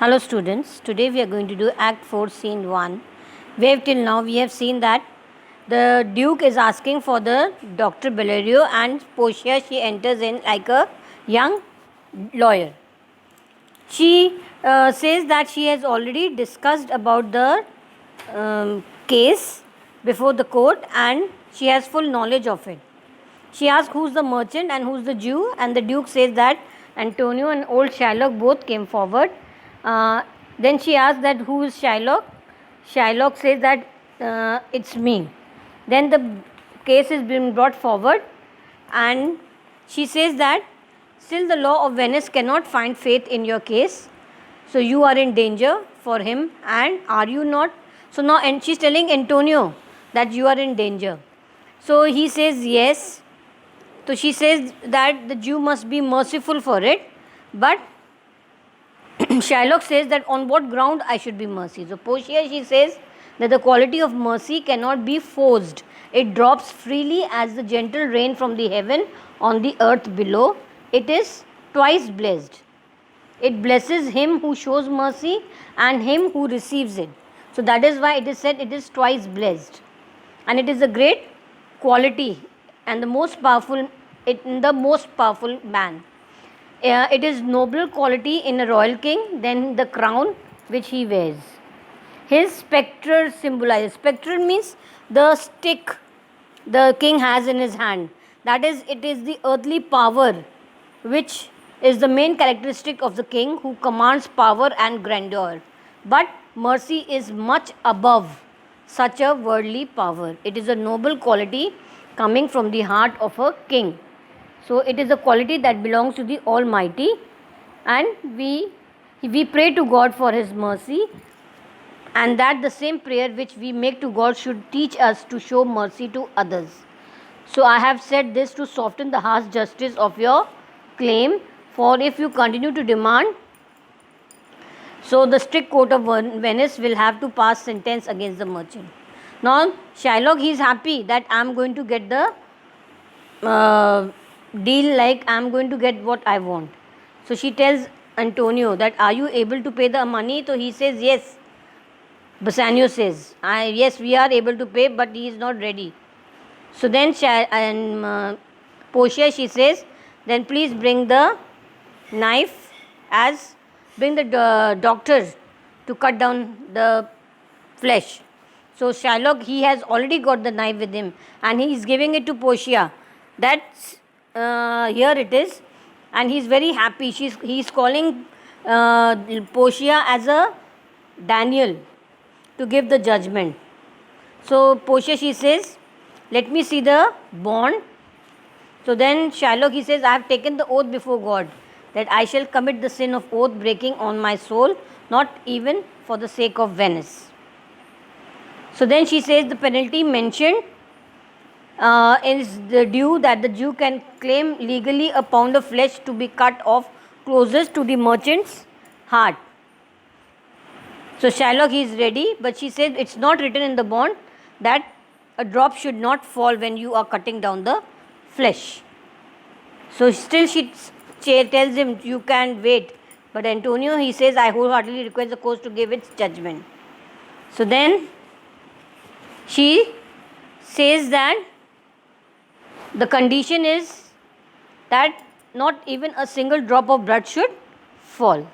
Hello students, today we are going to do Act 4 Scene 1, where till now we have seen that the Duke is asking for the Dr. Bellerio and Portia, she enters in like a young lawyer. She says that she has already discussed about the case before the court and she has full knowledge of it. She asks who's the merchant and who's the Jew, and the Duke says that Antonio and old Shylock both came forward. Then she asks that who is Shylock. Shylock says that it's me. Then the case is being brought forward, and she says that still the law of Venice cannot find faith in your case, so you are in danger for him, and are you not? So now, and she's telling Antonio that you are in danger. So he says yes. So she says that the Jew must be merciful for it, but Shylock says that on what ground I should be mercy. So Portia, she says that the quality of mercy cannot be forced. It drops freely as the gentle rain from the heaven on the earth below. It is twice blessed. It blesses him who shows mercy and him who receives it. So that is why it is said it is twice blessed. And it is a great quality and the most powerful man. It is noble quality in a royal king than the crown which he wears. His spectre symbolizes. Spectre means the stick the king has in his hand. That is, it is the earthly power which is the main characteristic of the king who commands power and grandeur. But mercy is much above such a worldly power. It is a noble quality coming from the heart of a king. So it is a quality that belongs to the Almighty, and we pray to God for His mercy, and that the same prayer which we make to God should teach us to show mercy to others. So I have said this to soften the harsh justice of your claim, for if you continue to demand, so the strict court of Venice will have to pass sentence against the merchant. Now Shylock, he is happy that I am going to get the deal, like I am going to get what I want. So she tells Antonio that are you able to pay the money? So he says yes. Bassanio says yes, we are able to pay, but he is not ready. So then Portia, she says, then please bring the knife, bring the doctor to cut down the flesh. So Shylock, he has already got the knife with him and he is giving it to Portia. That's here it is, and he is very happy. He is calling Portia as a Daniel to give the judgment. So Portia, she says, let me see the bond. So then Shylock, he says, I have taken the oath before God that I shall commit the sin of oath breaking on my soul, not even for the sake of Venice. So then she says the penalty mentioned is the due that the Jew can claim legally a pound of flesh to be cut off closest to the merchant's heart. So Shylock, he is ready, but she said it's not written in the bond that a drop should not fall when you are cutting down the flesh. So still she tells him you can wait, but Antonio, he says, I wholeheartedly request the court to give its judgment. So then she says that the condition is that not even a single drop of blood should fall.